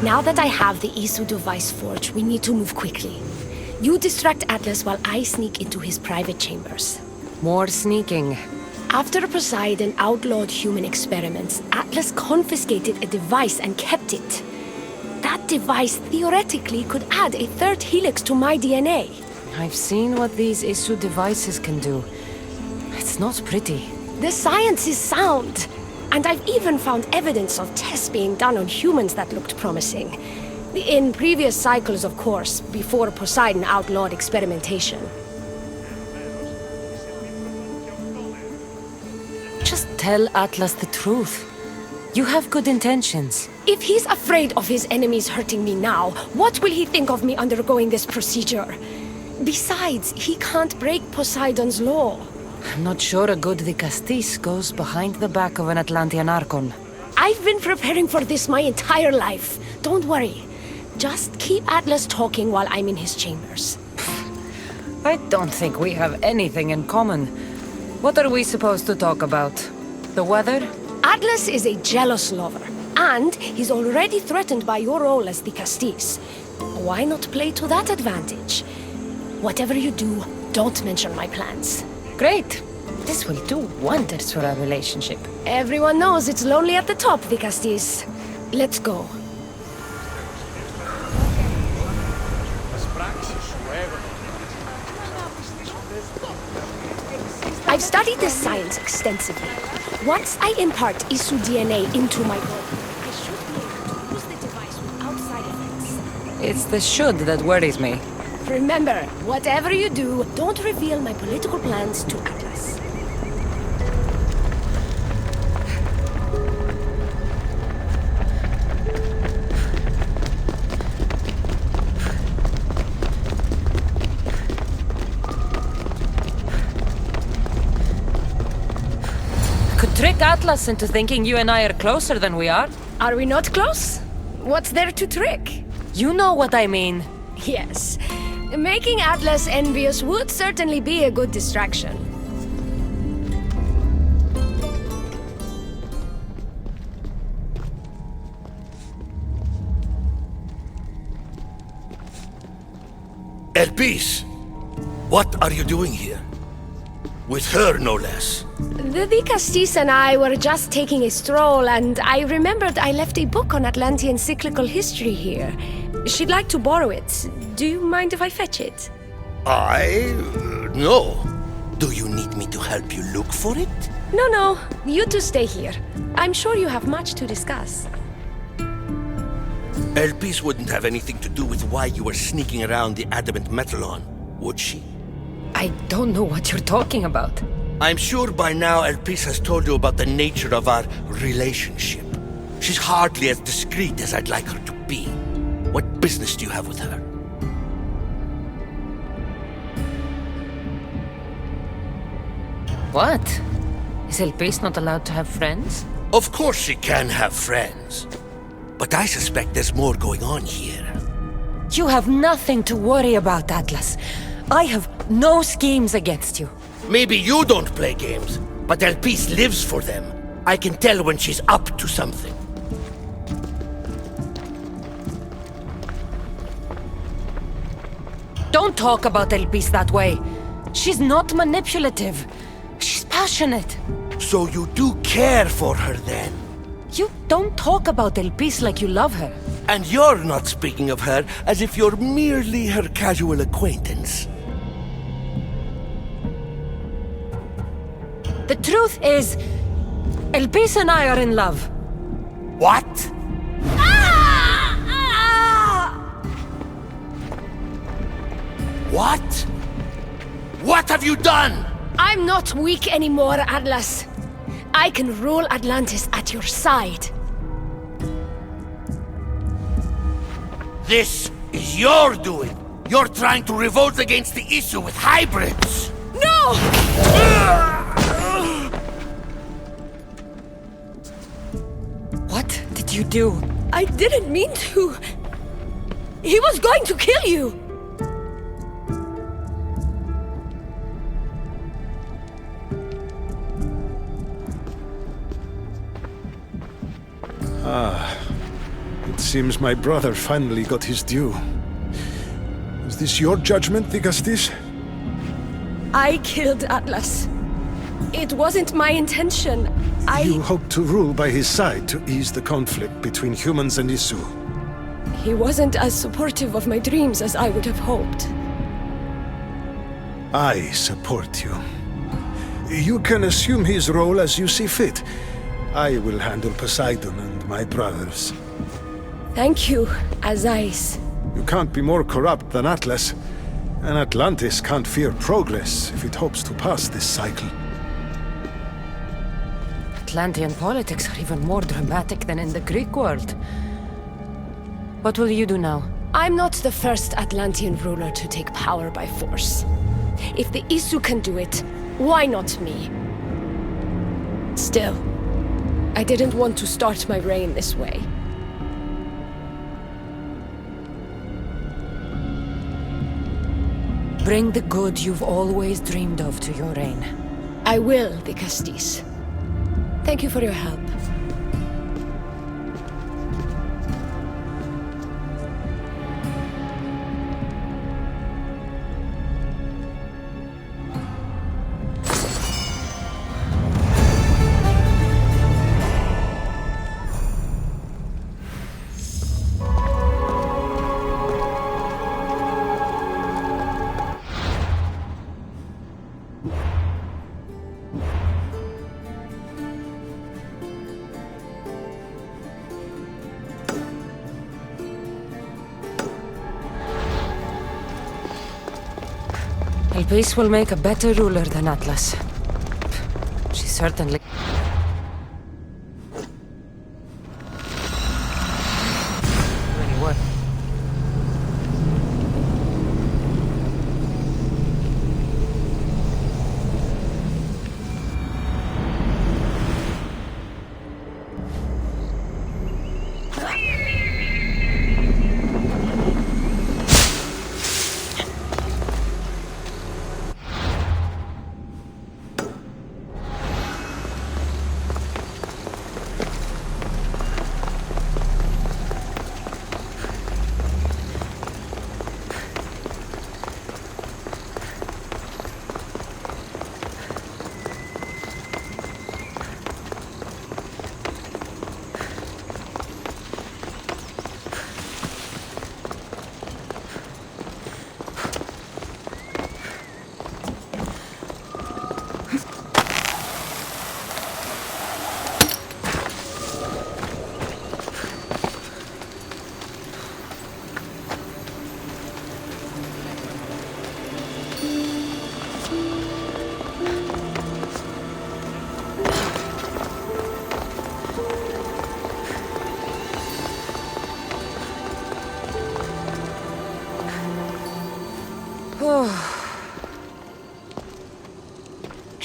Now that I have the Isu device forged, we need to move quickly. You distract Atlas while I sneak into his private chambers. More sneaking. After Poseidon outlawed human experiments, Atlas confiscated a device and kept it. That device theoretically could add a third helix to my DNA. I've seen what these Isu devices can do. It's not pretty. The science is sound. And I've even found evidence of tests being done on humans that looked promising. In previous cycles, of course, before Poseidon outlawed experimentation. Just tell Atlas the truth. You have good intentions. If he's afraid of his enemies hurting me now, what will he think of me undergoing this procedure? Besides, he can't break Poseidon's law. I'm not sure a good Dicastis goes behind the back of an Atlantean Archon. I've been preparing for this my entire life. Don't worry. Just keep Atlas talking while I'm in his chambers. I don't think we have anything in common. What are we supposed to talk about? The weather? Atlas is a jealous lover, and he's already threatened by your role as Dicastis. Why not play to that advantage? Whatever you do, don't mention my plans. Great. This will do wonders for our relationship. Everyone knows it's lonely at the top, Dicastis. Let's go. I've studied this science extensively. Once I impart Isu DNA into my body, I should be able to use the device without side effects. It's the should that worries me. Remember, whatever you do, don't reveal my political plans to Atlas. Could trick Atlas into thinking you and I are closer than we are. Are we not close? What's there to trick? You know what I mean. Yes. Making Atlas envious would certainly be a good distraction. Elpis! What are you doing here? With her, no less. The Dicastis and I were just taking a stroll, and I remembered I left a book on Atlantean cyclical history here. She'd like to borrow it. Do you mind if I fetch it? No. Do you need me to help you look for it? No. You two stay here. I'm sure you have much to discuss. Elpis wouldn't have anything to do with why you were sneaking around the adamant Metallon, would she? I don't know what you're talking about. I'm sure by now Elpis has told you about the nature of our relationship. She's hardly as discreet as I'd like her to be. What business do you have with her? What? Is Elpis not allowed to have friends? Of course she can have friends. But I suspect there's more going on here. You have nothing to worry about, Atlas. I have no schemes against you. Maybe you don't play games, but Elpis lives for them. I can tell when she's up to something. Don't talk about Elpis that way. She's not manipulative. She's passionate. So you do care for her then? You don't talk about Elpis like you love her. And you're not speaking of her as if you're merely her casual acquaintance. The truth is, Elpis and I are in love. What? What? What have you done? I'm not weak anymore, Atlas. I can rule Atlantis at your side. This is your doing. You're trying to revolt against the Isu with hybrids. No! What did you do? I didn't mean to. He was going to kill you. It seems my brother finally got his due. Is this your judgment, Dikastis? I killed Atlas. It wasn't my intention. You hoped to rule by his side to ease the conflict between humans and Isu. He wasn't as supportive of my dreams as I would have hoped. I support you. You can assume his role as you see fit. I will handle Poseidon and my brothers. Thank you, Azais. You can't be more corrupt than Atlas. And Atlantis can't fear progress if it hopes to pass this cycle. Atlantean politics are even more dramatic than in the Greek world. What will you do now? I'm not the first Atlantean ruler to take power by force. If the Isu can do it, why not me? Still, I didn't want to start my reign this way. Bring the good you've always dreamed of to your reign. I will, Dikastis. Thank you for your help. Elpis will make a better ruler than Atlas. She certainly... Really what?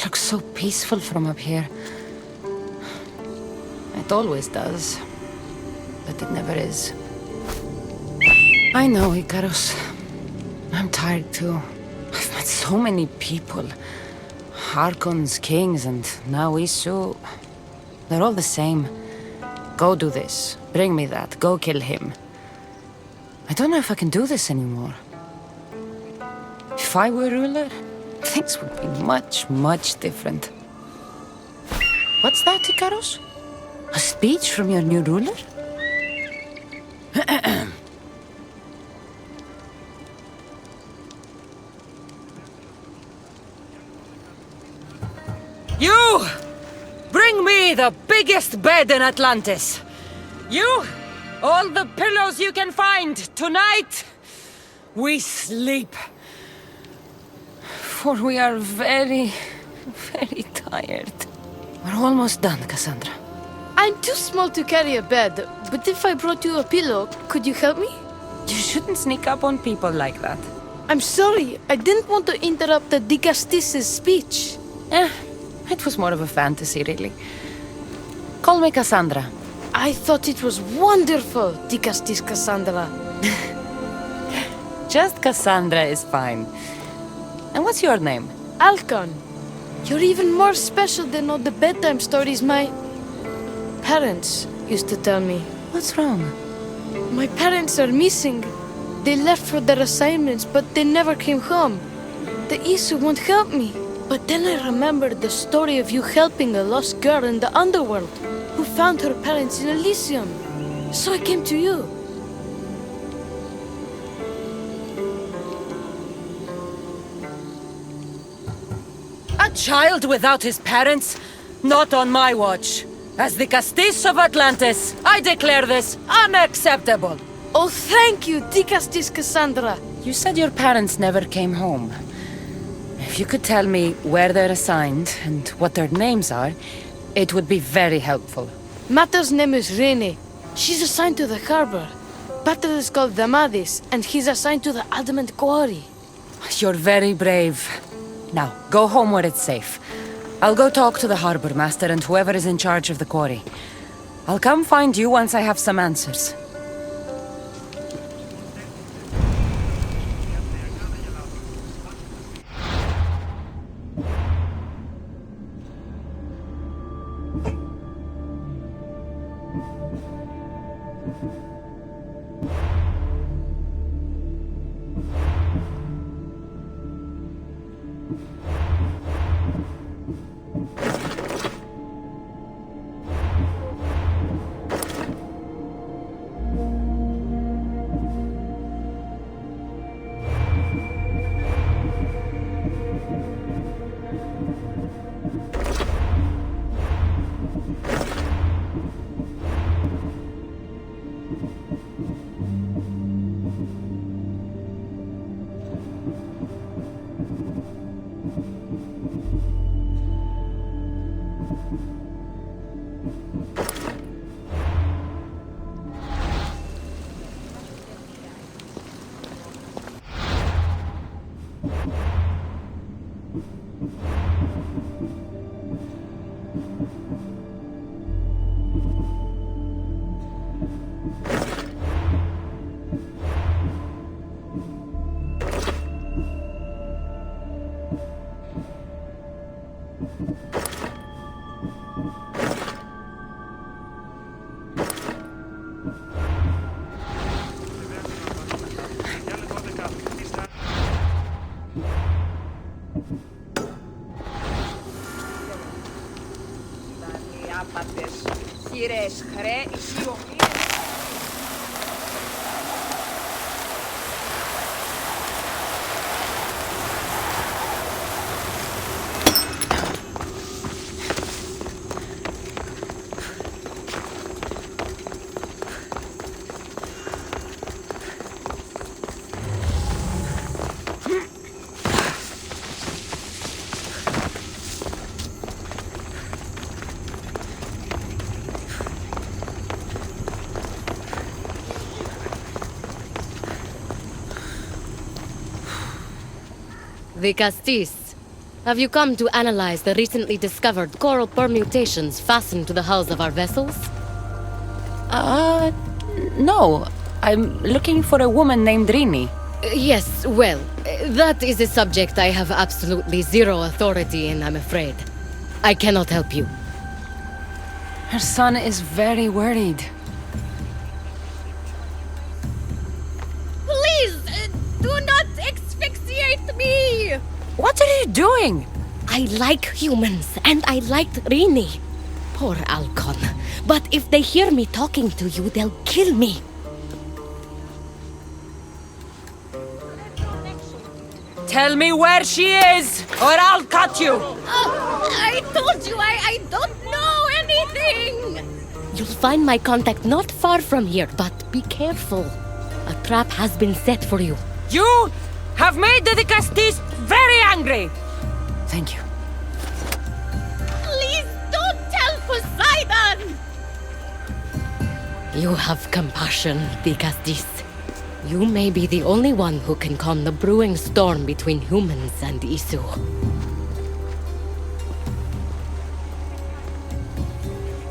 Looks so peaceful from up here. It always does, but it never is. I know, Ikaros. I'm tired too. I've met so many people. Archons, kings, and now Isu. They're all the same. Go do this. Bring me that. Go kill him. I don't know if I can do this anymore. If I were ruler, things would be much, much different. What's that, Ikaros? A speech from your new ruler? You! Bring me the biggest bed in Atlantis! You! All the pillows you can find! Tonight, we sleep. For we are very, very tired. We're almost done, Kassandra. I'm too small to carry a bed, but if I brought you a pillow, could you help me? You shouldn't sneak up on people like that. I'm sorry, I didn't want to interrupt the Dikastis' speech. It was more of a fantasy, really. Call me Kassandra. I thought it was wonderful, Dikastis Kassandra. Just Kassandra is fine. And what's your name? Alcon, you're even more special than all the bedtime stories my parents used to tell me. What's wrong? My parents are missing. They left for their assignments, but they never came home. The Isu won't help me. But then I remembered the story of you helping a lost girl in the underworld who found her parents in Elysium. So I came to you. A child without his parents? Not on my watch. As the Castis of Atlantis, I declare this unacceptable. Oh, thank you, Dicastis Kassandra. You said your parents never came home. If you could tell me where they're assigned and what their names are, it would be very helpful. Mata's name is Rene. She's assigned to the harbor. Pater is called Damadis, and he's assigned to the adamant quarry. You're very brave. Now, go home where it's safe. I'll go talk to the harbor master and whoever is in charge of the quarry. I'll come find you once I have some answers. The Castis. Have you come to analyze the recently discovered coral permutations fastened to the hulls of our vessels? No. I'm looking for a woman named Rini. Yes, well, that is a subject I have absolutely zero authority in, I'm afraid. I cannot help you. Her son is very worried. Please, do not asphyxiate me! What are you doing? I like humans, and I liked Rini. Poor Alcon. But if they hear me talking to you, they'll kill me. Tell me where she is, or I'll cut you! I told you I don't know anything! You'll find my contact not far from here, but be careful. A trap has been set for you. You have made the Castis very angry! Thank you. Please don't tell Poseidon! You have compassion, Dicastis. You may be the only one who can calm the brewing storm between humans and Isu.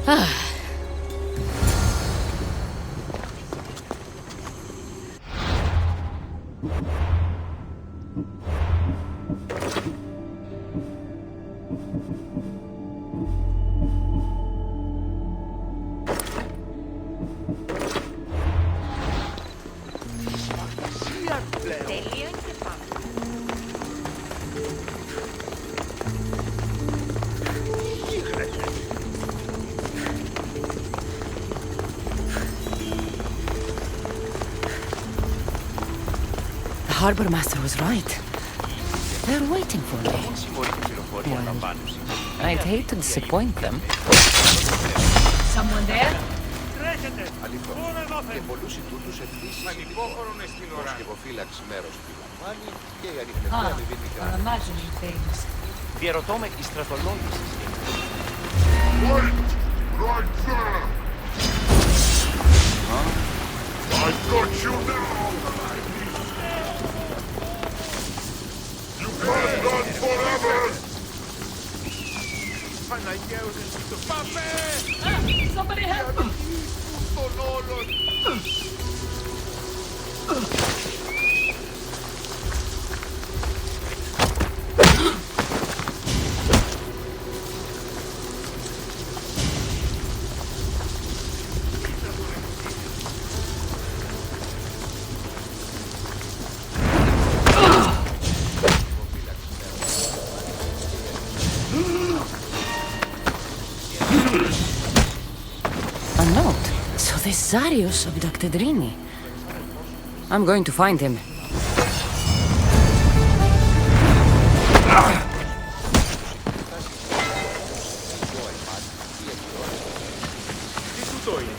Ah. harbor master was right. They're waiting for me. Well, I'd hate to disappoint them. Someone there? Και πολλούς ιτούτους επίσης ανυπόχωρον στην ώρα. Και υποφύλαξη μέρος του λαμβάνει και η ανιχνευτή αμοιβή μικρά. Διαρωτώ με η στρατολόγηση. Right there! I got you now! You can't run forever! Παναγιαίος εσύ το πάμε! Somebody help me! Τον όλον! A note. So this Xarios abducted Rini. I'm going to find him. Τι τούτο είναι?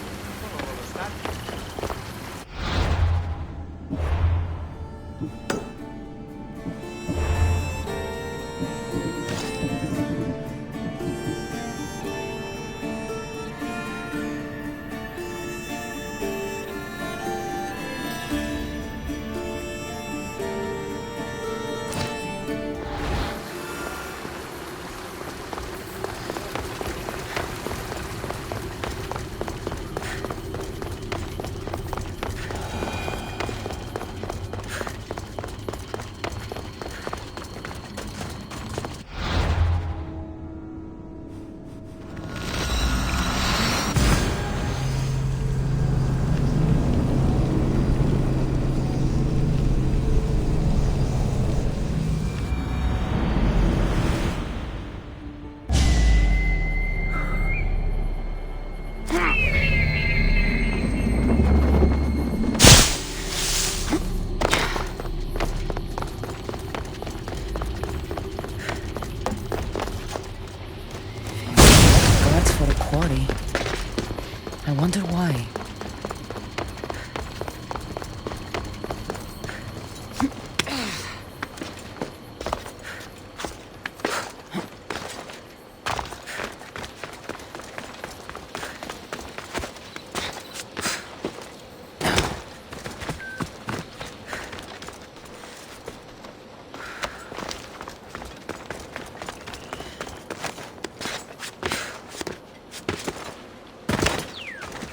I wonder why.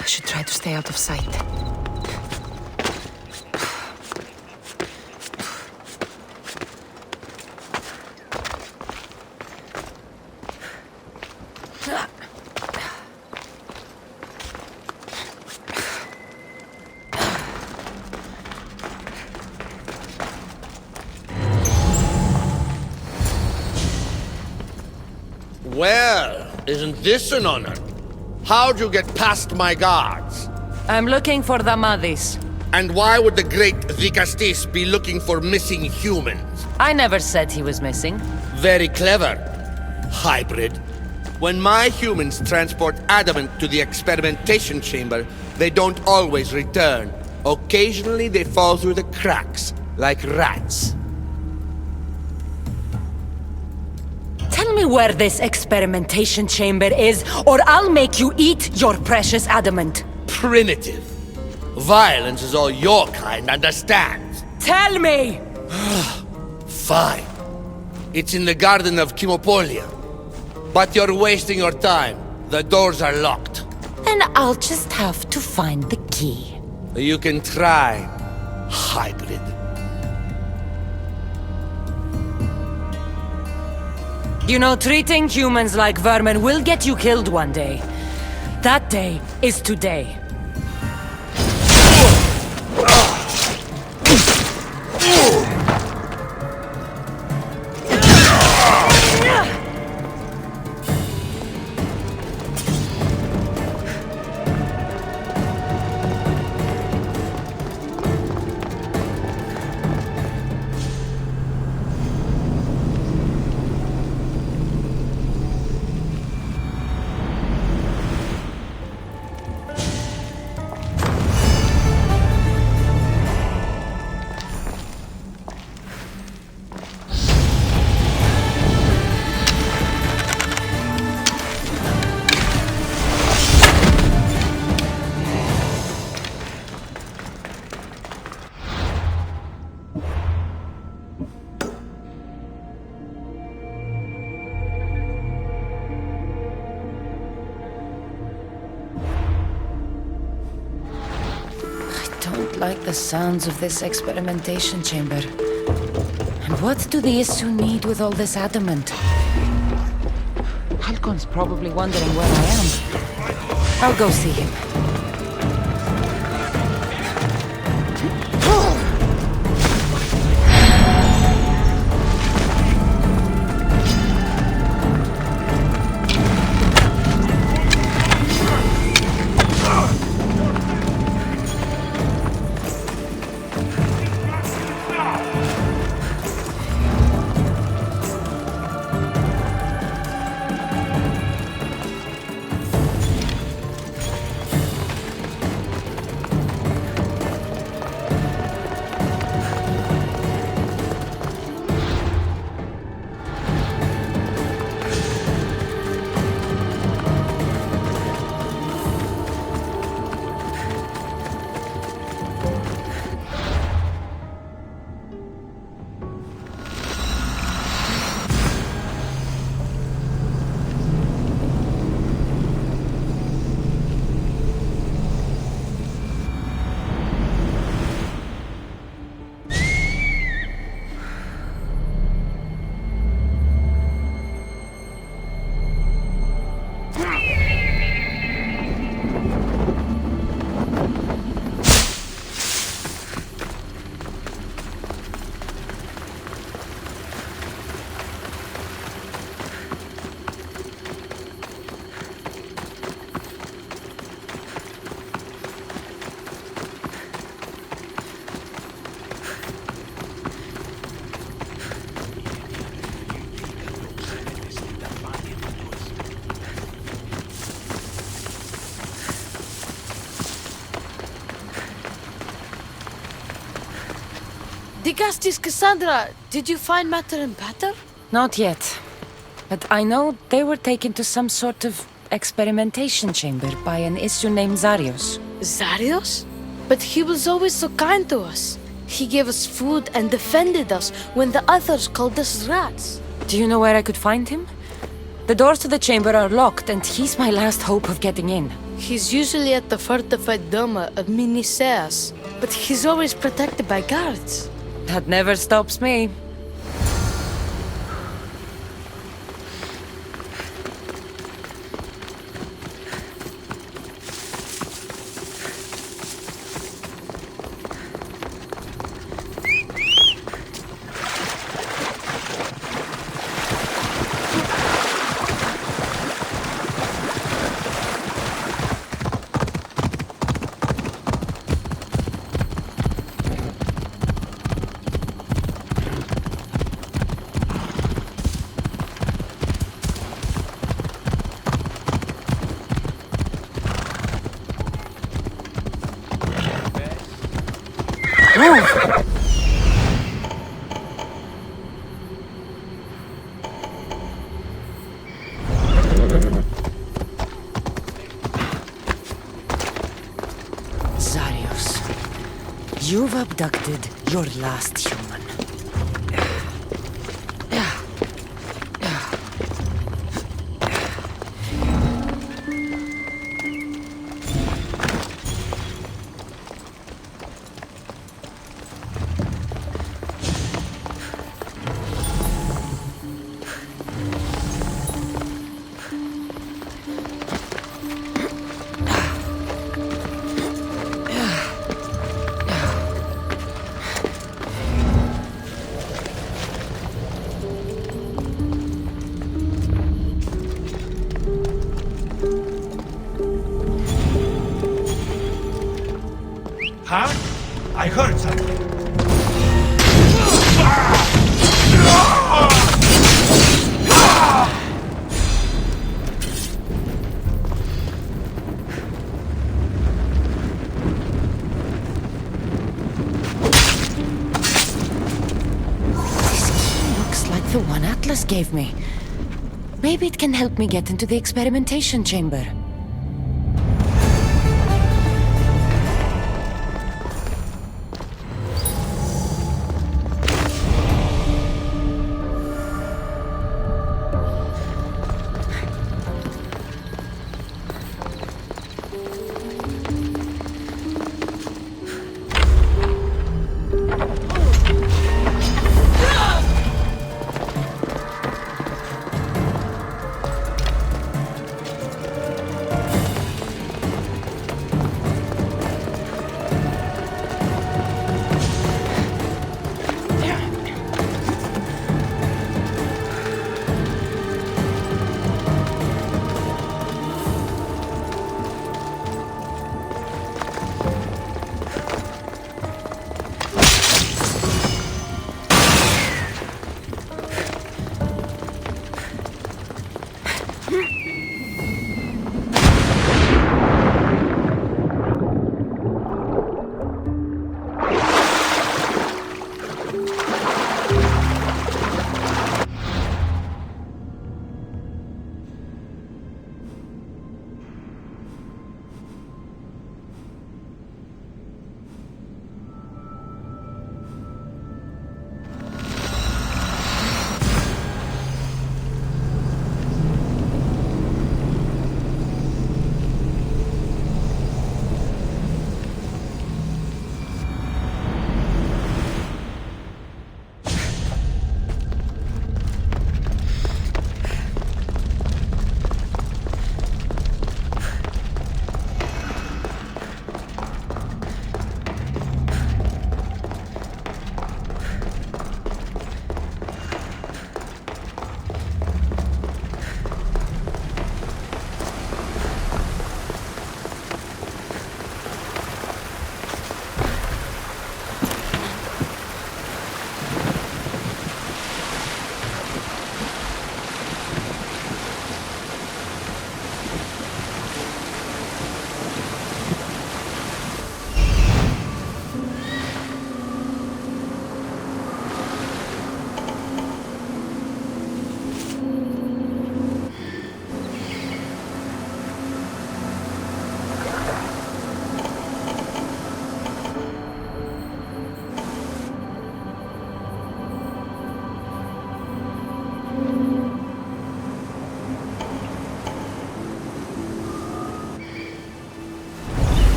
I should try to stay out of sight. Well, isn't this an honor? How'd you get past my guards? I'm looking for the Madis. And why would the great Vikastis be looking for missing humans? I never said he was missing. Very clever, hybrid. When my humans transport adamant to the experimentation chamber, they don't always return. Occasionally they fall through the cracks, like rats. Tell me where this experimentation chamber is, or I'll make you eat your precious adamant. Primitive. Violence is all your kind understands. Tell me! Fine. It's in the garden of Kimopolia. But you're wasting your time. The doors are locked. Then I'll just have to find the key. You can try, hybrid. You know, treating humans like vermin will get you killed one day. That day is today. like the sounds of this experimentation chamber. And what do the Isu need with all this adamant? Halcon's probably wondering where I am. I'll go see him. Digastis Kassandra, did you find matter and patter? Not yet. But I know they were taken to some sort of experimentation chamber by an Isu named Xarios. Xarios? But he was always so kind to us. He gave us food and defended us when the others called us rats. Do you know where I could find him? The doors to the chamber are locked, and he's my last hope of getting in. He's usually at the fortified Doma of Miniseas, but he's always protected by guards. That never stops me. Xarios, you've abducted your last human. Huh? I heard something. This key looks like the one Atlas gave me. Maybe it can help me get into the experimentation chamber.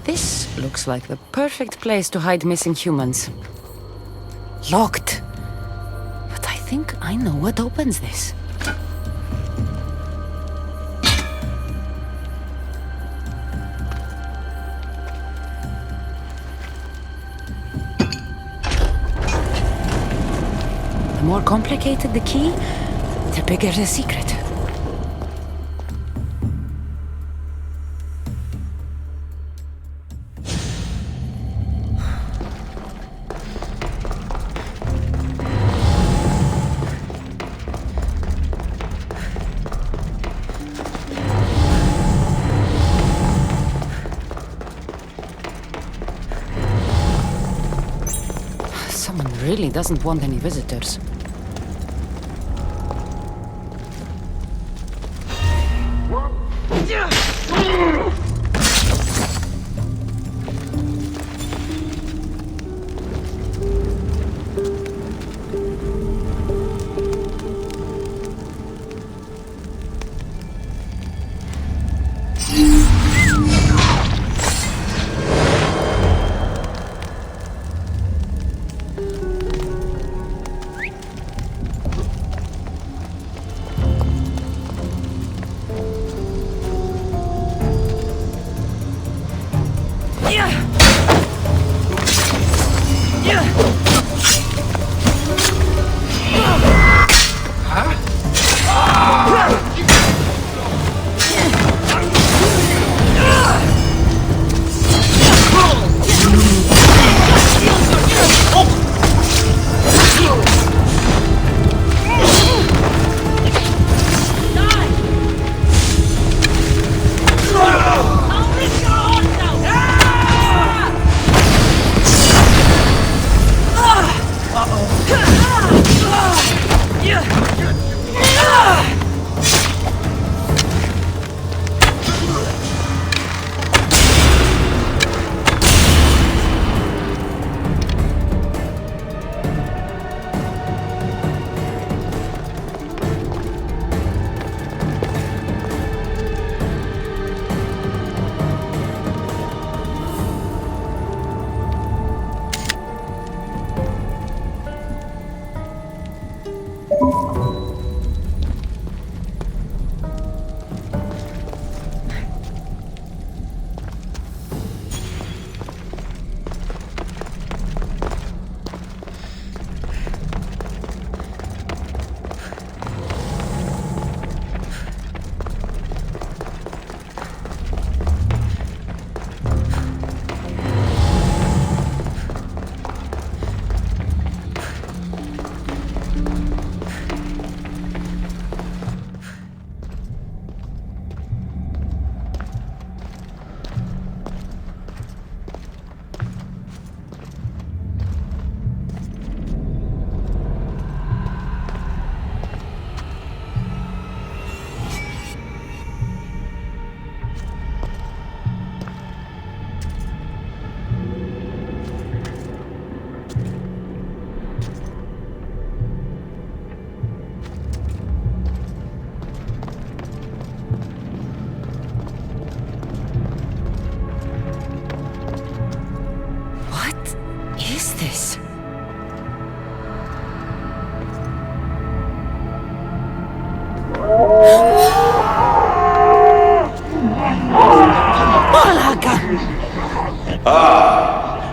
This looks like the perfect place to hide missing humans. Locked. But I think I know what opens this. The more complicated the key, the bigger the secret. Someone really doesn't want any visitors.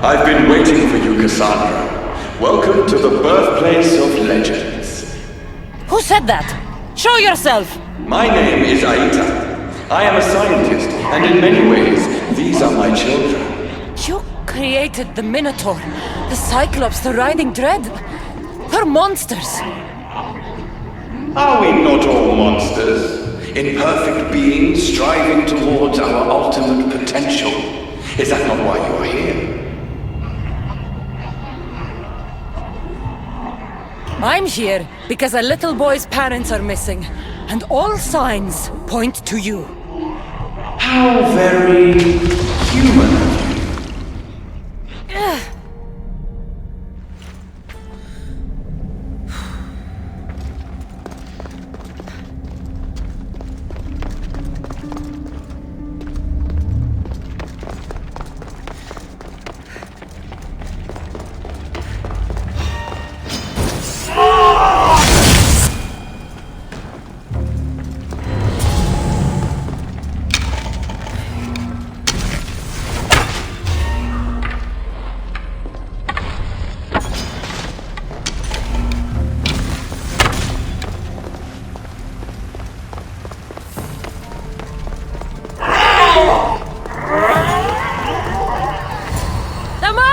I've been waiting for you, Kassandra. Welcome to the birthplace of legends. Who said that? Show yourself! My name is Aita. I am a scientist, and in many ways, these are my children. You created the Minotaur, the Cyclops, the Riding Dread. They're monsters. Are we not all monsters? Imperfect beings striving towards our ultimate potential. Is that not why you are here? I'm here because a little boy's parents are missing, and all signs point to you. How very human of you.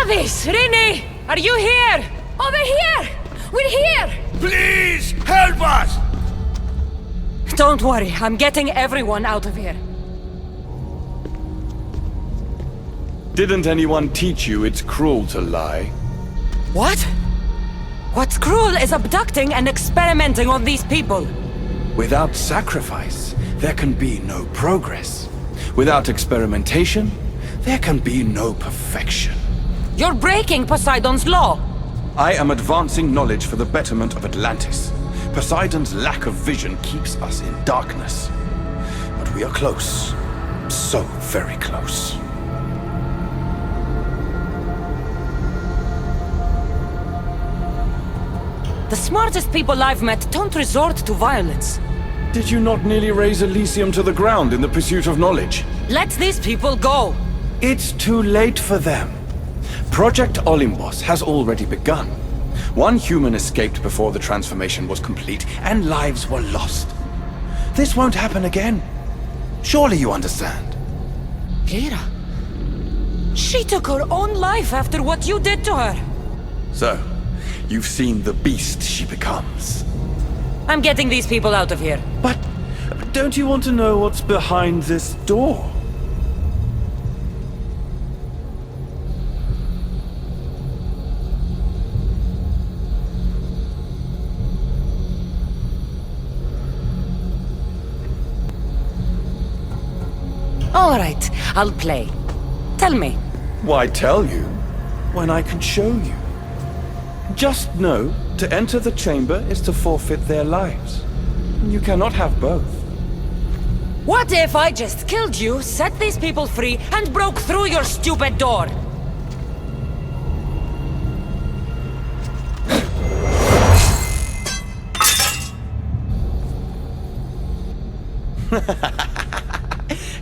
Avis! Rini! Are you here? Over here! We're here! Please, help us! Don't worry, I'm getting everyone out of here. Didn't anyone teach you it's cruel to lie? What? What's cruel is abducting and experimenting on these people. Without sacrifice, there can be no progress. Without experimentation, there can be no perfection. You're breaking Poseidon's law. I am advancing knowledge for the betterment of Atlantis. Poseidon's lack of vision keeps us in darkness. But we are close. So very close. The smartest people I've met don't resort to violence. Did you not nearly raise Elysium to the ground in the pursuit of knowledge? Let these people go! It's too late for them. Project Olympus has already begun. One human escaped before the transformation was complete, and lives were lost. This won't happen again. Surely you understand. Lyra? She took her own life after what you did to her. So, you've seen the beast she becomes. I'm getting these people out of here. But don't you want to know what's behind this door? All right, I'll play. Tell me. Why tell you when I can show you? Just know, to enter the chamber is to forfeit their lives. You cannot have both. What if I just killed you, set these people free, and broke through your stupid door?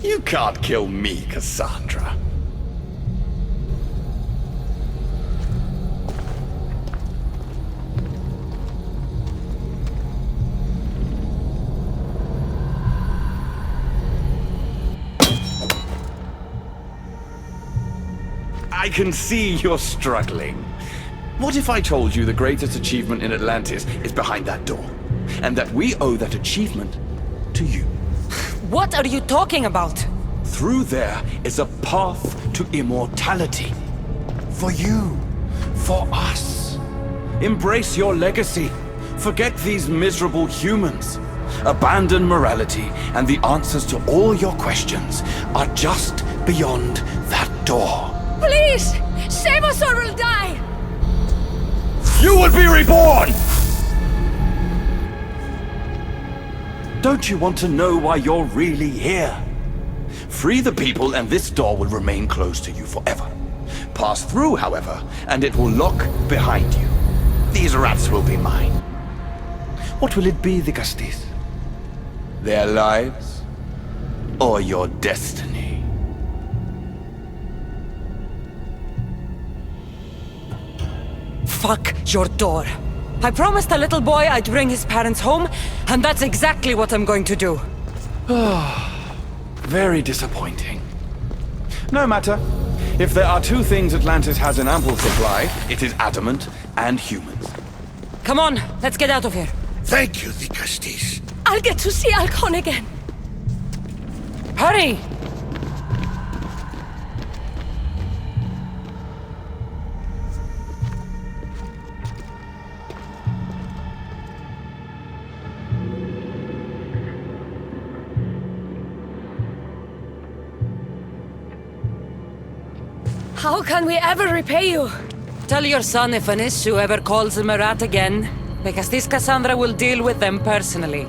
You can't kill me, Kassandra. I can see you're struggling. What if I told you the greatest achievement in Atlantis is behind that door? And that we owe that achievement to you? What are you talking about? Through there is a path to immortality. For you. For us. Embrace your legacy. Forget these miserable humans. Abandon morality, and the answers to all your questions are just beyond that door. Please! Save us or we'll die! You will be reborn! Don't you want to know why you're really here? Free the people and this door will remain closed to you forever. Pass through, however, and it will lock behind you. These rats will be mine. What will it be, the Castis? Their lives? Or your destiny? Fuck your door. I promised the little boy I'd bring his parents home, and that's exactly what I'm going to do. Very disappointing. No matter. If there are two things Atlantis has in ample supply, it is adamant and humans. Come on, let's get out of here. Thank you, the Castis. I'll get to see Alcon again. Hurry! How can we ever repay you? Tell your son if an issue ever calls him a rat again, because this Kassandra will deal with them personally.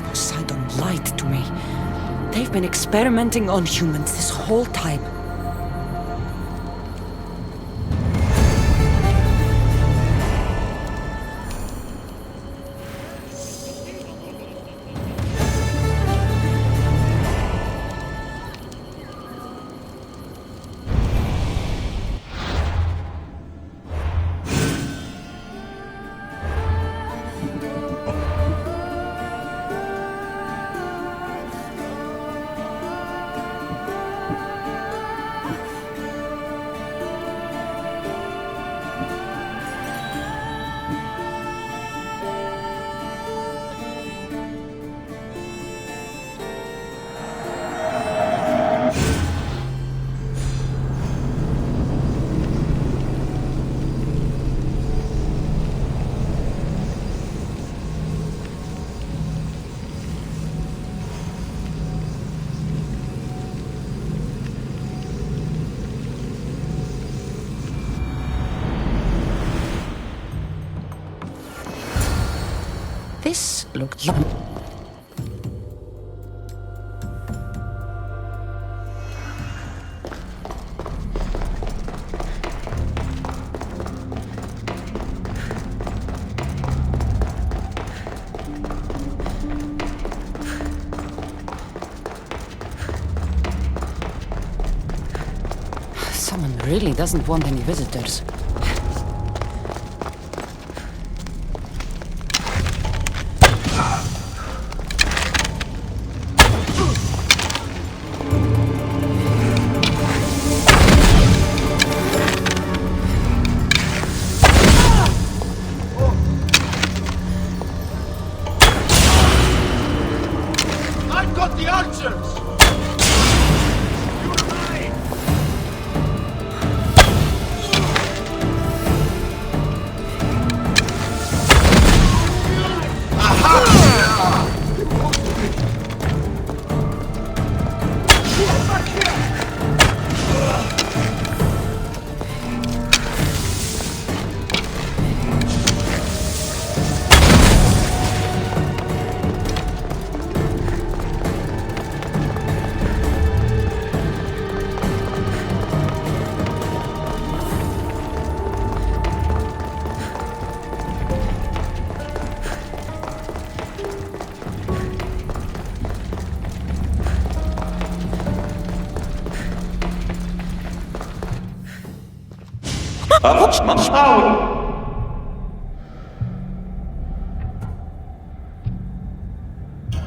Poseidon lied to me. They've been experimenting on humans this whole time. This looks... Someone really doesn't want any visitors. I've got the archers!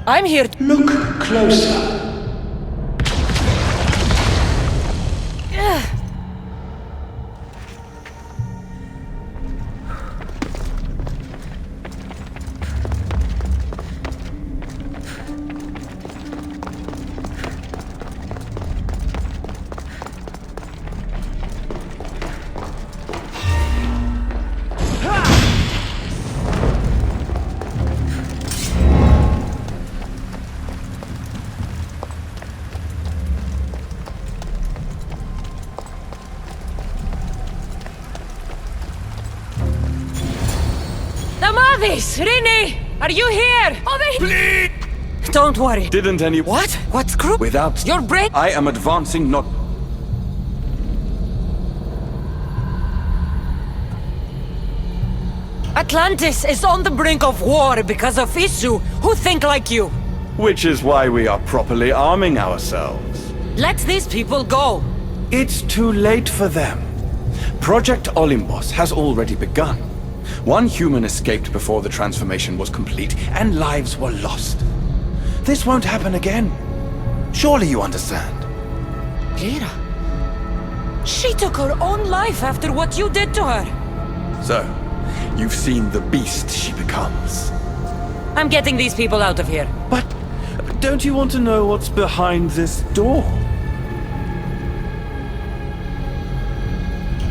I'm here. Look closer. Rini! Are you here? Please! Don't worry. Didn't any... What? What's crew? Without... Your brain? I am advancing, not... Atlantis is on the brink of war because of Isu, who think like you. Which is why we are properly arming ourselves. Let these people go. It's too late for them. Project Olympus has already begun. One human escaped before the transformation was complete, and lives were lost. This won't happen again. Surely you understand. Lyra. She took her own life after what you did to her. So, you've seen the beast she becomes. I'm getting these people out of here. But don't you want to know what's behind this door?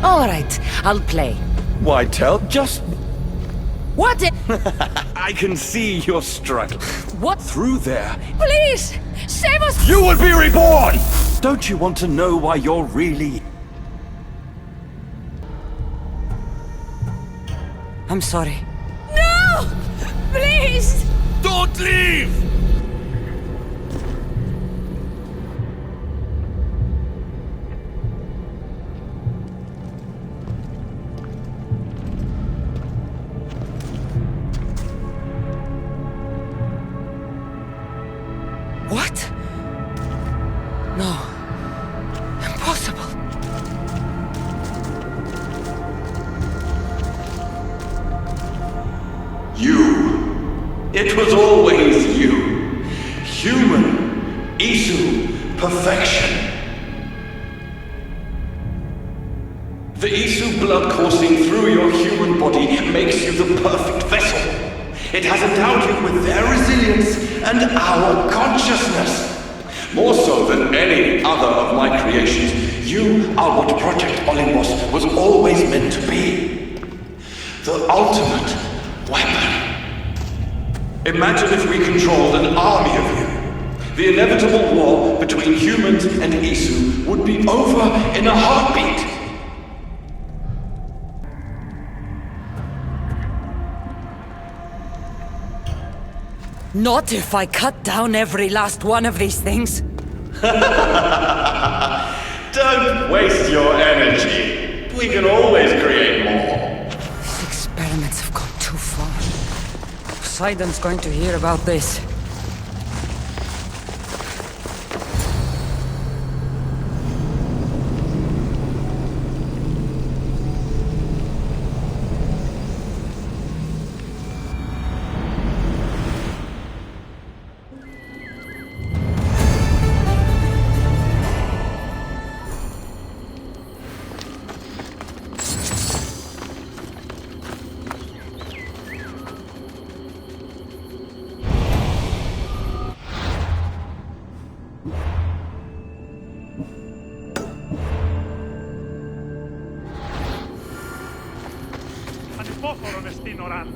All right, I'll play. Why tell? Just... What? I can see you're struggling. What? Through there... Please! Save us! You will be reborn! Don't you want to know why you're really... I'm sorry. No! Please! Don't leave! What? No. Impossible. You. It was always you. Human. Isu. Perfection. The Isu blood coursing through your human body makes you the perfect vessel. It has endowed you with their resilience and our consciousness. More so than any other of my creations, you are what Project Olympus was always meant to be. The ultimate weapon. Imagine if we controlled an army of you. The inevitable war between humans and Isu would be over in a heartbeat. Not if I cut down every last one of these things. Don't waste your energy. We can always create more. These experiments have gone too far. Poseidon's going to hear about this. Ανυπόφορον εστίν οράν.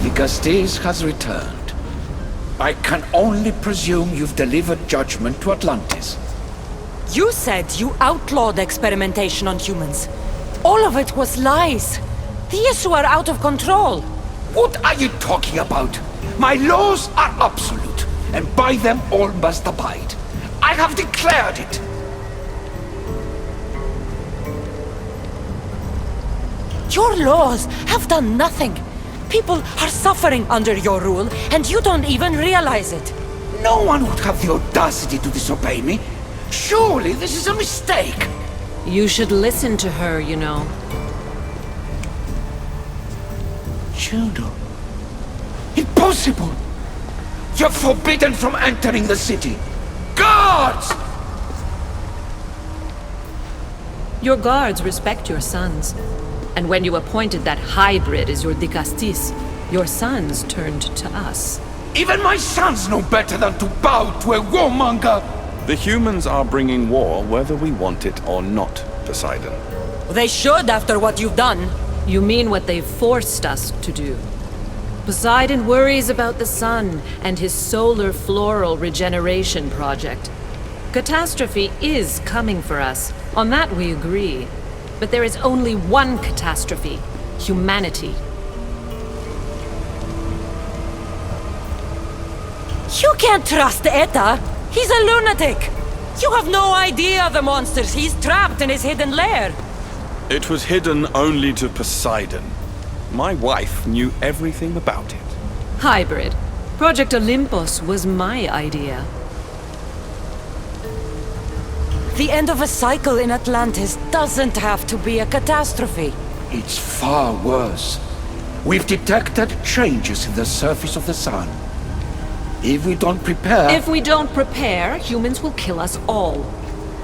The Castes has returned. I can only presume you've delivered judgment to Atlantis. You said you outlawed experimentation on humans. All of it was lies. The issue are out of control. What are you talking about? My laws are absolute, and by them all must abide. I have declared it. Your laws have done nothing. People are suffering under your rule, and you don't even realize it. No one would have the audacity to disobey me. Surely this is a mistake. You should listen to her, you know. Juno. Impossible! You're forbidden from entering the city. Guards! Your guards respect your sons. And when you appointed that hybrid as your dikastis, your sons turned to us. Even my sons know better than to bow to a warmonger! The humans are bringing war whether we want it or not, Poseidon. They should after what you've done. You mean what they've forced us to do. Poseidon worries about the sun and his solar floral regeneration project. Catastrophe is coming for us. On that we agree. But there is only one catastrophe: humanity. You can't trust Eta! He's a lunatic! You have no idea of the monsters he's trapped in his hidden lair! It was hidden only to Poseidon. My wife knew everything about it. Hybrid. Project Olympus was my idea. The end of a cycle in Atlantis doesn't have to be a catastrophe. It's far worse. We've detected changes in the surface of the sun. If we don't prepare... If we don't prepare, humans will kill us all.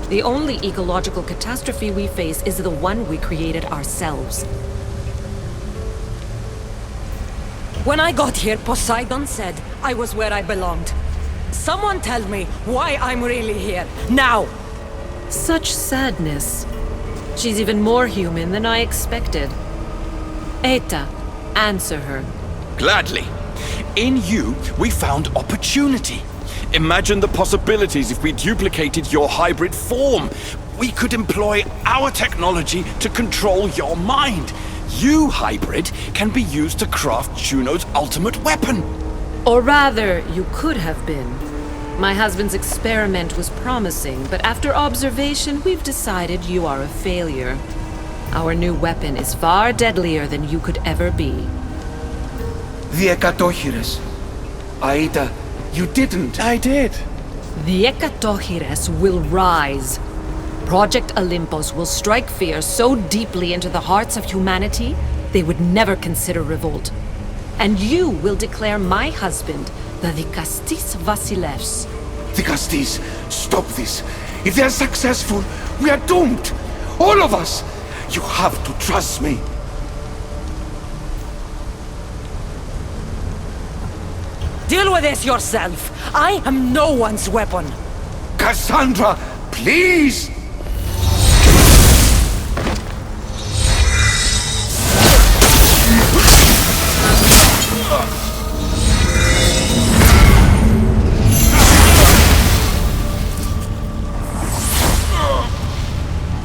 The only ecological catastrophe we face is the one we created ourselves. When I got here, Poseidon said I was where I belonged. Someone tell me why I'm really here, now! Such sadness. She's even more human than I expected. Eta, answer her. Gladly. In you, we found opportunity. Imagine the possibilities if we duplicated your hybrid form. We could employ our technology to control your mind. You, hybrid, can be used to craft Juno's ultimate weapon. Or rather, you could have been. My husband's experiment was promising, but after observation, we've decided you are a failure. Our new weapon is far deadlier than you could ever be. The Hekatonchires. Aida, you didn't. I did. The Hekatonchires will rise. Project Olympus will strike fear so deeply into the hearts of humanity, they would never consider revolt. and you will declare my husband the Vikastis Vasilevs. Vikastis, stop this. If they are successful, we are doomed. All of us. You have to trust me. Deal with this yourself. I am no one's weapon. Kassandra, please!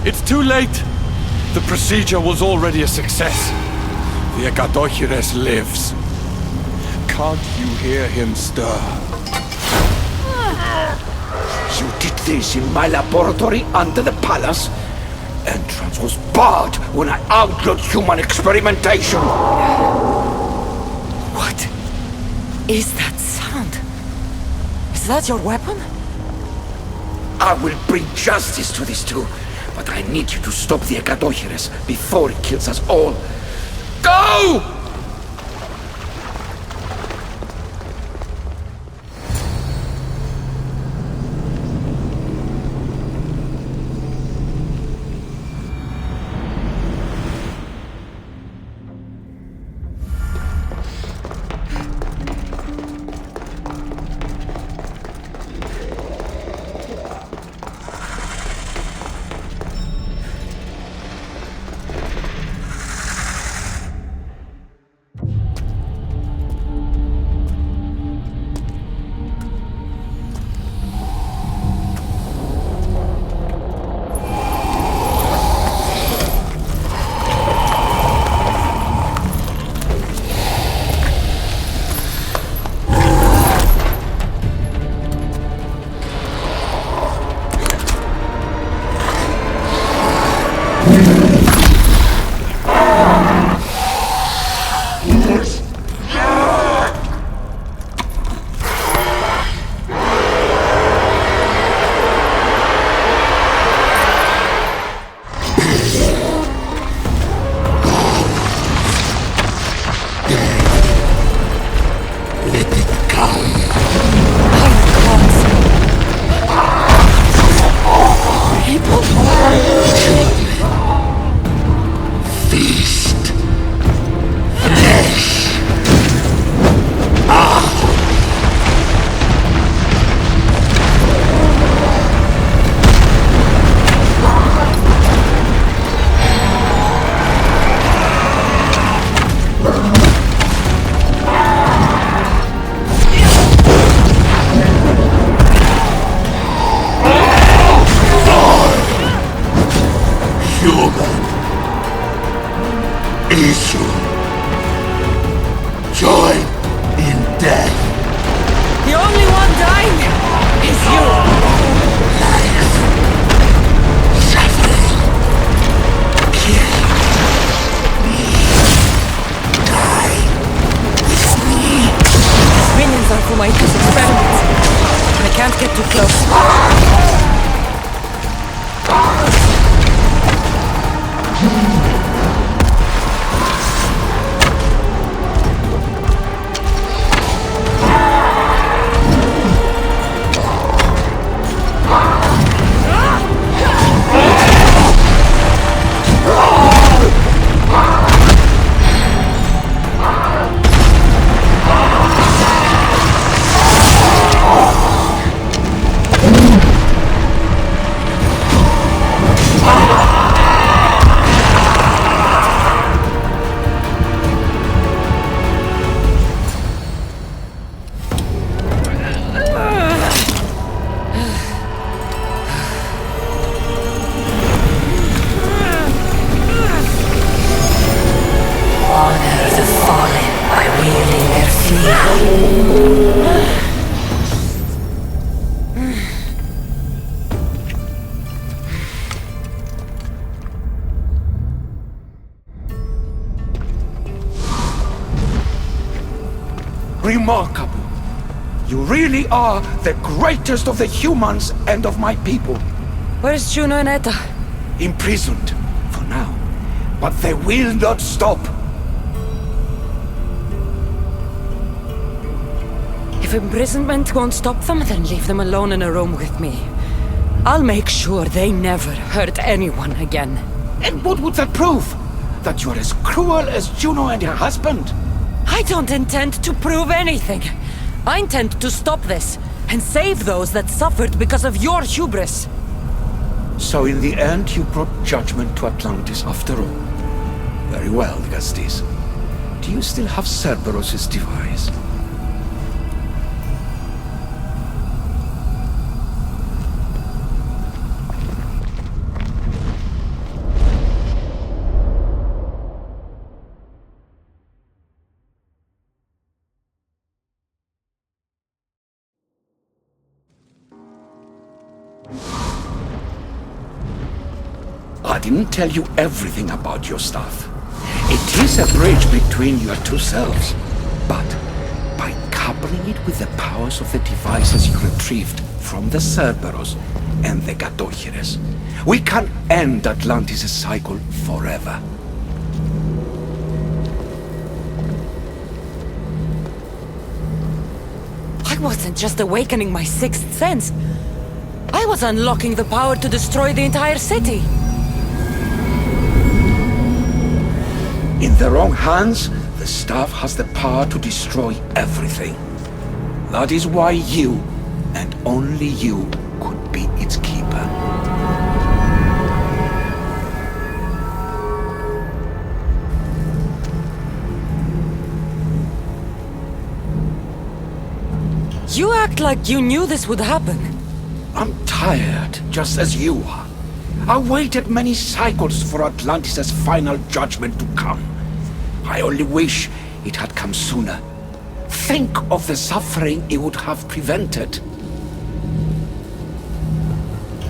It's too late. The procedure was already a success. The Hekatonchires lives. Can't you hear him stir? You did this in my laboratory under the palace. Entrance was barred when I outlawed human experimentation. What is that sound? Is that your weapon? I will bring justice to these two, but I need you to stop the Hekatonchires before it kills us all. Go! Remarkable. You really are the greatest of the humans and of my people. Where's Juno and Etta? Imprisoned, for now. But they will not stop. If imprisonment won't stop them, then leave them alone in a room with me. I'll make sure they never hurt anyone again. And what would that prove? That you're as cruel as Juno and her husband? I don't intend to prove anything. I intend to stop this, and save those that suffered because of your hubris. So in the end, you brought judgment to Atlantis after all. Very well, Gastis. Do you still have Cerberus' device? I didn't tell you everything about your stuff. It is a bridge between your two selves. But by coupling it with the powers of the devices you retrieved from the Cerberus and the Hekatonchires, we can end Atlantis' cycle forever. I wasn't just awakening my sixth sense. I was unlocking the power to destroy the entire city. In the wrong hands, the staff has the power to destroy everything. That is why you, and only you, could be its keeper. You act like you knew this would happen. I'm tired, just as you are. I waited many cycles for Atlantis' final judgment to come. I only wish it had come sooner. Think of the suffering it would have prevented.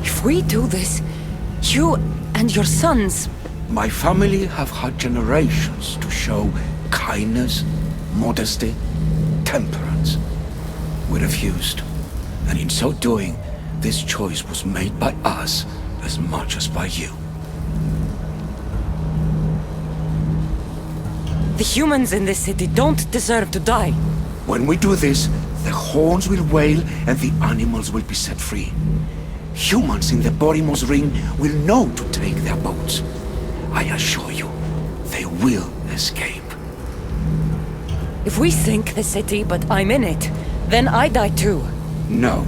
If we do this, you and your sons... My family have had generations to show kindness, modesty, temperance. We refused, and in so doing, this choice was made by us as much as by you. The humans in this city don't deserve to die. When we do this, the horns will wail and the animals will be set free. Humans in the Borymos Ring will know to take their boats. I assure you, they will escape. If we sink the city, but I'm in it, then I die too. No.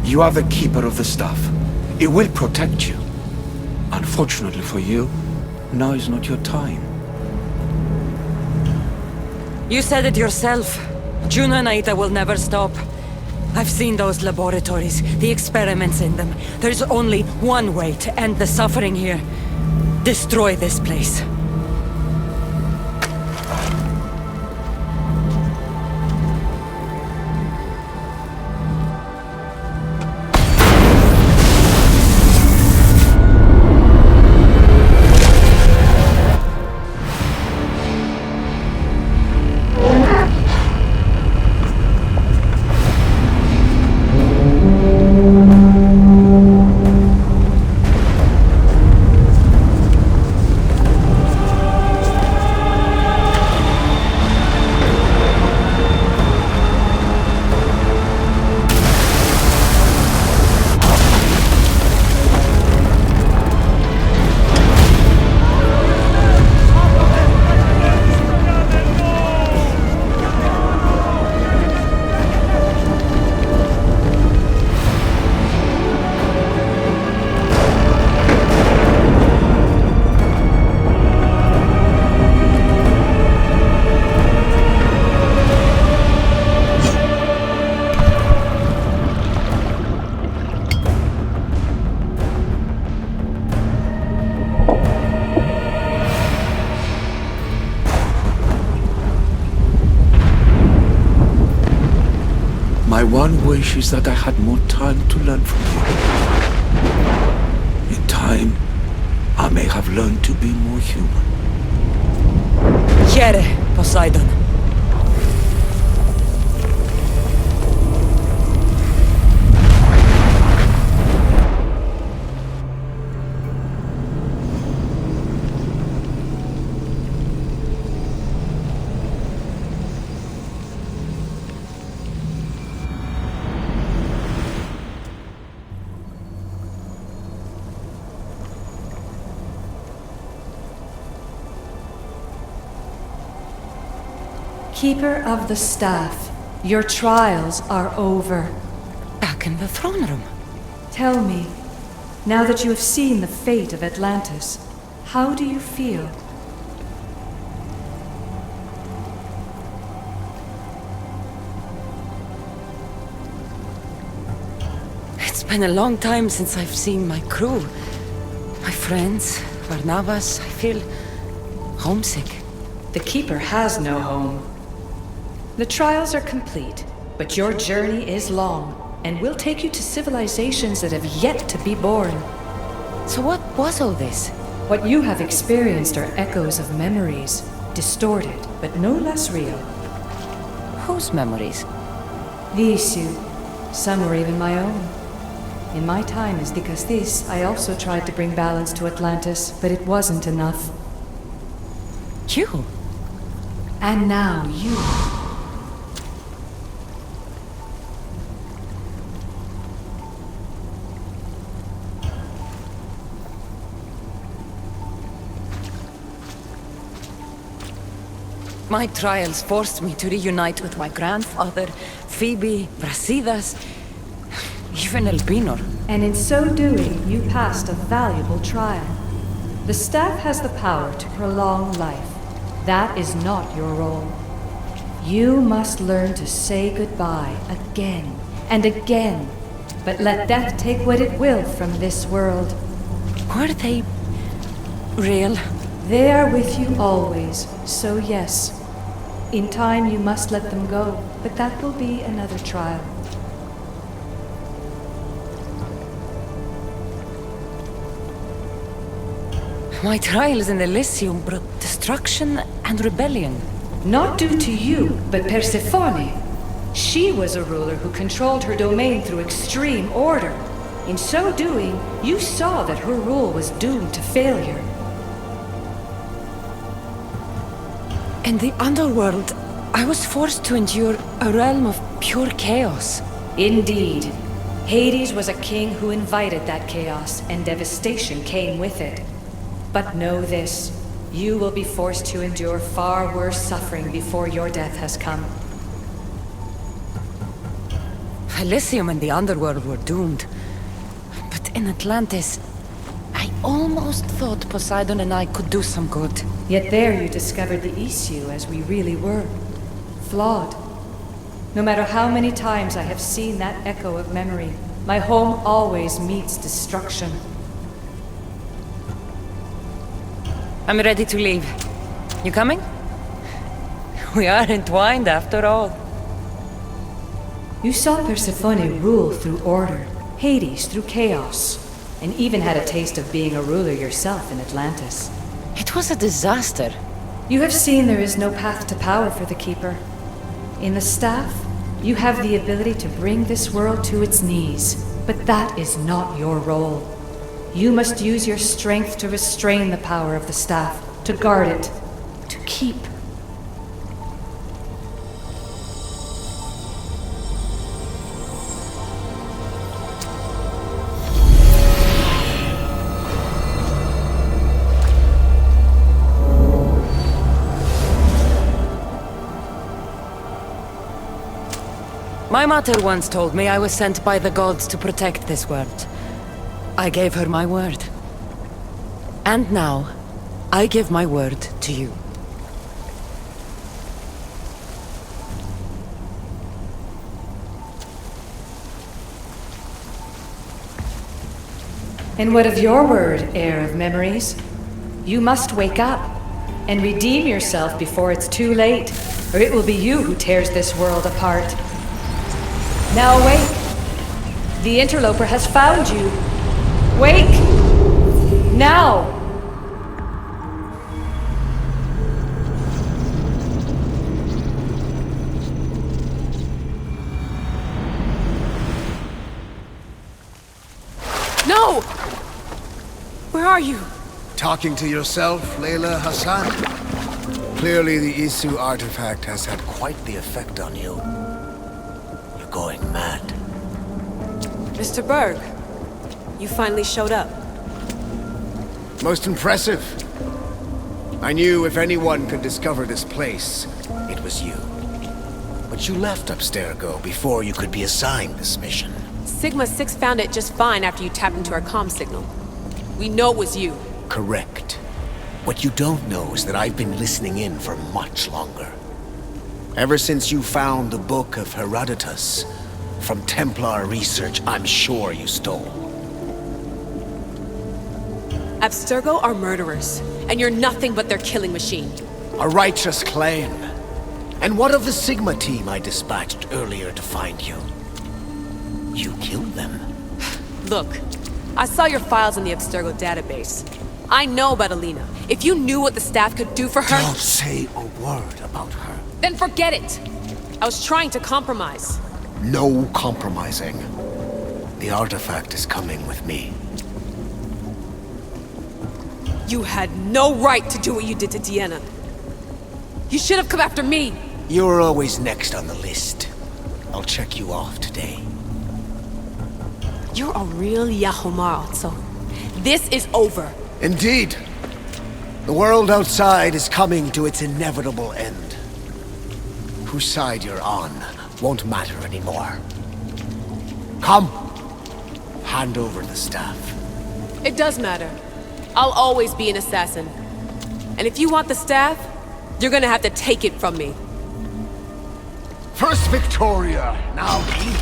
You are the keeper of the staff. It will protect you. Unfortunately for you, now is not your time. You said it yourself. Juno and Aita will never stop. I've seen those laboratories, the experiments in them. There's only one way to end the suffering here. Destroy this place. My one wish is that I had more time to learn from you. In time, I may have learned to be more human. Here, Poseidon. Keeper of the Staff, your trials are over. Back in the throne room. Tell me, now that you have seen the fate of Atlantis, how do you feel? It's been a long time since I've seen my crew. My friends, Barnabas. I feel homesick. The Keeper has no home. The trials are complete, but your journey is long, and will take you to civilizations that have yet to be born. So what was all this? What you have experienced are echoes of memories, distorted, but no less real. Whose memories? The issue. Some were even my own. In my time as Dikastis, I also tried to bring balance to Atlantis, but it wasn't enough. You? And now you. My trials forced me to reunite with my grandfather, Phoebe, Brasidas, even Elpinor. And in so doing, you passed a valuable trial. The staff has the power to prolong life. That is not your role. You must learn to say goodbye again and again, but let death take what it will from this world. Were they real? They are with you always, so yes. In time you must let them go, but that will be another trial. My trials in Elysium brought destruction and rebellion. Not due to you, but Persephone. She was a ruler who controlled her domain through extreme order. In so doing, you saw that her rule was doomed to failure. In the underworld, I was forced to endure a realm of pure chaos. Indeed. Hades was a king who invited that chaos, and devastation came with it. But know this, you will be forced to endure far worse suffering before your death has come. Elysium and the underworld were doomed. But in Atlantis, I almost thought Poseidon and I could do some good. Yet there you discovered the issue as we really were. Flawed. No matter how many times I have seen that echo of memory, my home always meets destruction. I'm ready to leave. You coming? We are entwined after all. You saw Persephone rule through order, Hades through chaos, and even had a taste of being a ruler yourself in Atlantis. It was a disaster. You have seen there is no path to power for the Keeper. In the staff, you have the ability to bring this world to its knees, but that is not your role. You must use your strength to restrain the power of the staff, to guard it, to keep. My mother once told me I was sent by the gods to protect this world. I gave her my word. And now, I give my word to you. And what of your word, heir of memories? You must wake up and redeem yourself before it's too late, or it will be you who tears this world apart. Now awake! The interloper has found you! Wake! Now! No! Where are you? Talking to yourself, Layla Hassan? Clearly the Isu artifact has had quite the effect on you. You're going mad. Mr. Berg, you finally showed up. Most impressive. I knew if anyone could discover this place, it was you. But you left Abstergo before you could be assigned this mission. Sigma 6 found it just fine after you tapped into our comm signal. We know it was you. Correct. What you don't know is that I've been listening in for much longer. Ever since you found the Book of Herodotus, from Templar research I'm sure you stole. Abstergo are murderers, and you're nothing but their killing machine. A righteous claim. And what of the Sigma team I dispatched earlier to find you? You killed them. Look, I saw your files in the Abstergo database. I know about Alina. If you knew what the staff could do for her— Don't say a word about her. Then forget it! I was trying to compromise. No compromising. The artifact is coming with me. You had no right to do what you did to Deanna. You should have come after me! You're always next on the list. I'll check you off today. You're a real Yahomar, so this is over. Indeed. The world outside is coming to its inevitable end. Whose side you're on won't matter anymore. Come. Hand over the staff. It does matter. I'll always be an assassin. And if you want the staff, you're gonna have to take it from me. First Victoria, now me.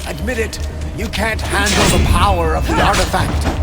Admit it, you can't handle the power of the artifact.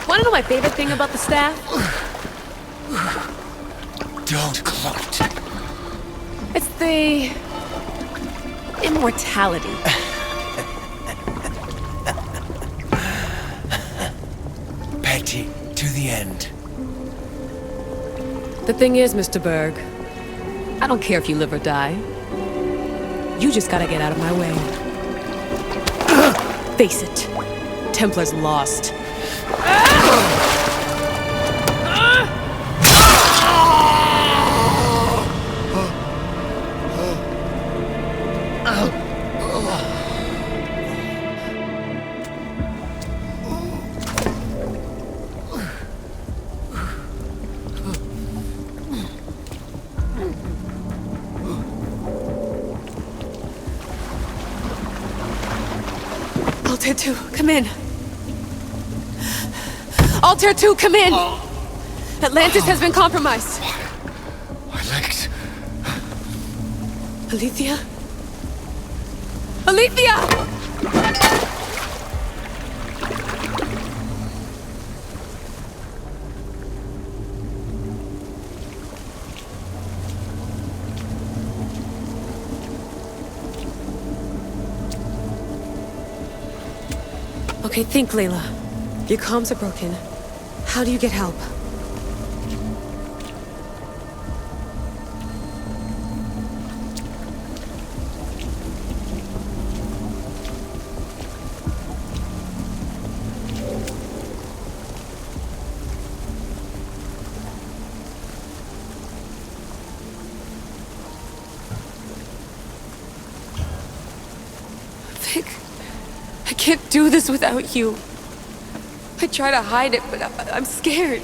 Wanna know my favorite thing about the staff? Don't gloat. It's the immortality. Petty to the end. The thing is, Mr. Berg, I don't care if you live or die. You just gotta get out of my way. Face it, Templar's lost. Altair 2, come in. Altair 2, come in! Atlantis has been compromised. My legs. Alethea? Alethea! Okay, think, Layla. Your comms are broken. How do you get help? Vic, I can't do this without you. I try to hide it, but I'm scared.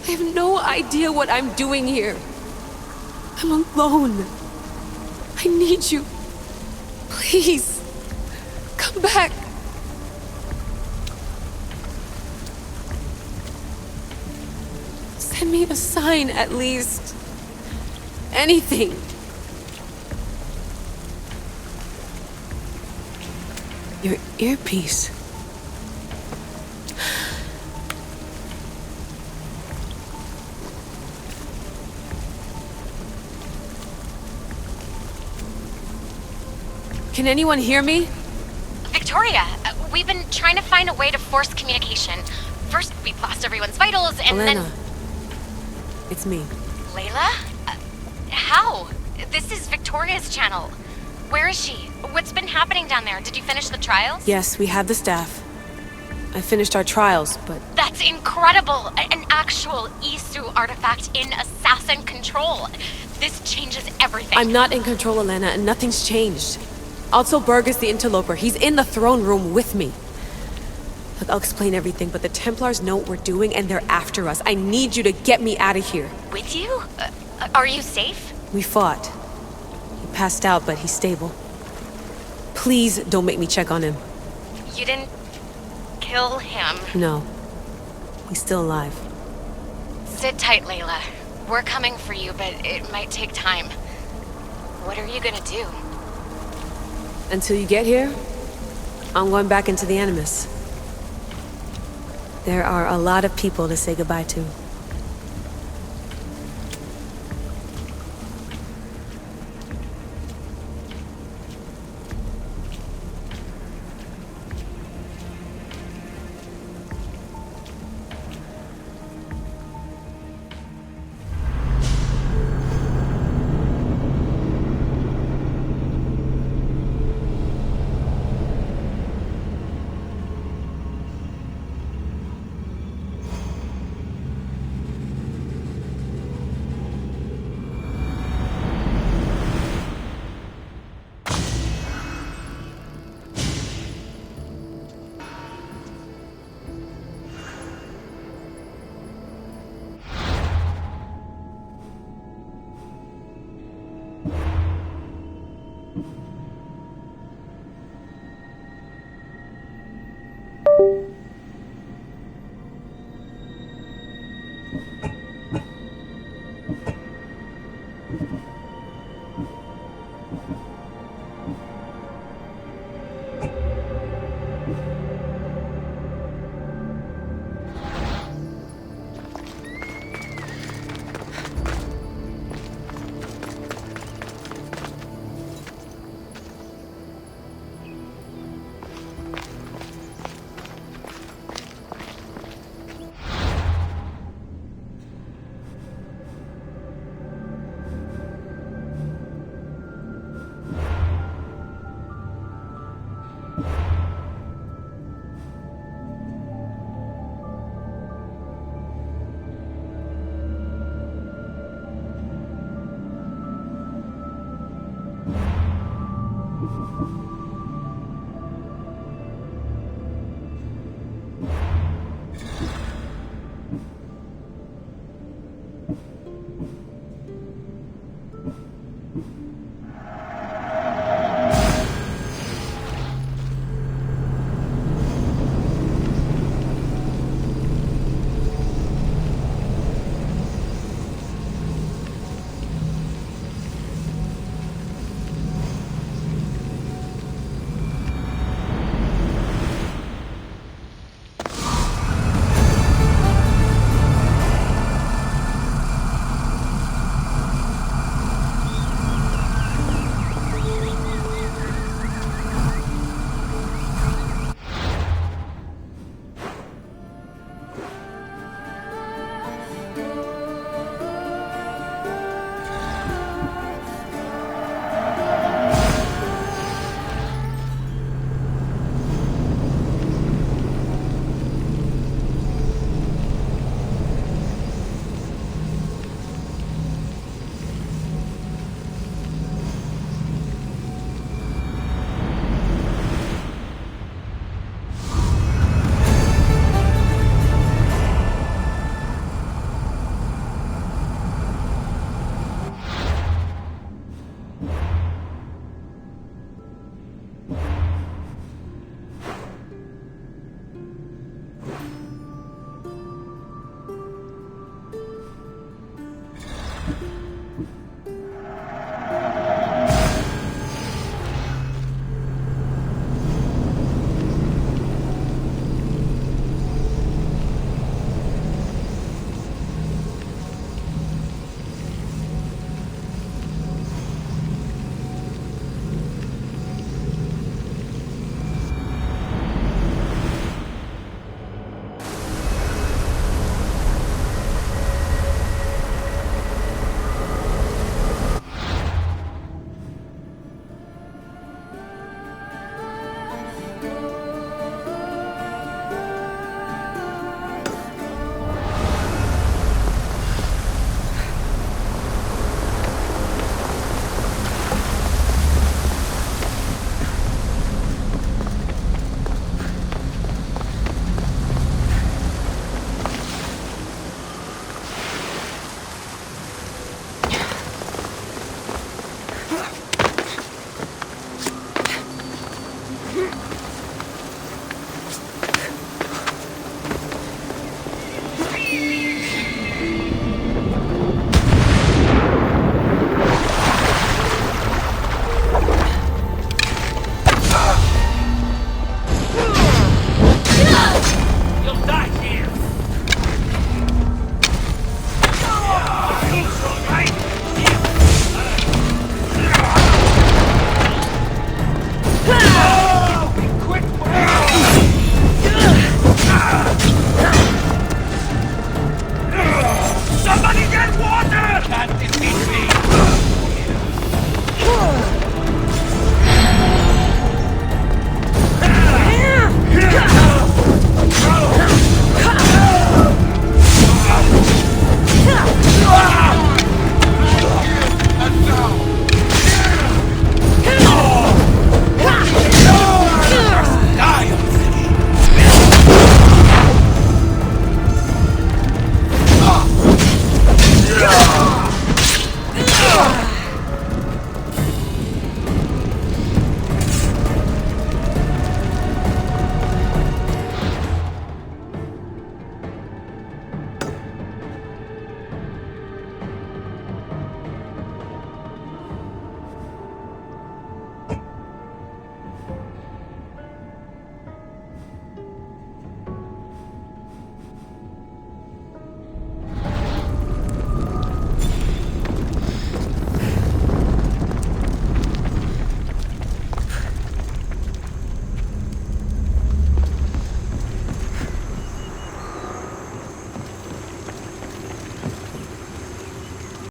I have no idea what I'm doing here. I'm alone. I need you. Please, come back. Send me a sign, at least. Anything. Your earpiece. Can anyone hear me? Victoria, we've been trying to find a way to force communication. First, we lost everyone's vitals, and Elena. then... It's me. Layla? How? This is Victoria's channel. Where is she? What's been happening down there? Did you finish the trials? Yes, we have the staff. I finished our trials, but... That's incredible! An actual Isu artifact in assassin control. This changes everything. I'm not in control, Elena, and nothing's changed. Also, Berg is the interloper. He's in the throne room with me. Look, I'll explain everything, but the Templars know what we're doing, and they're after us. I need you to get me out of here. With you? Are you safe? We fought. He passed out, but he's stable. Please don't make me check on him. You didn't kill him? No. He's still alive. Sit tight, Layla. We're coming for you, but it might take time. What are you gonna do? Until you get here, I'm going back into the Animus. There are a lot of people to say goodbye to.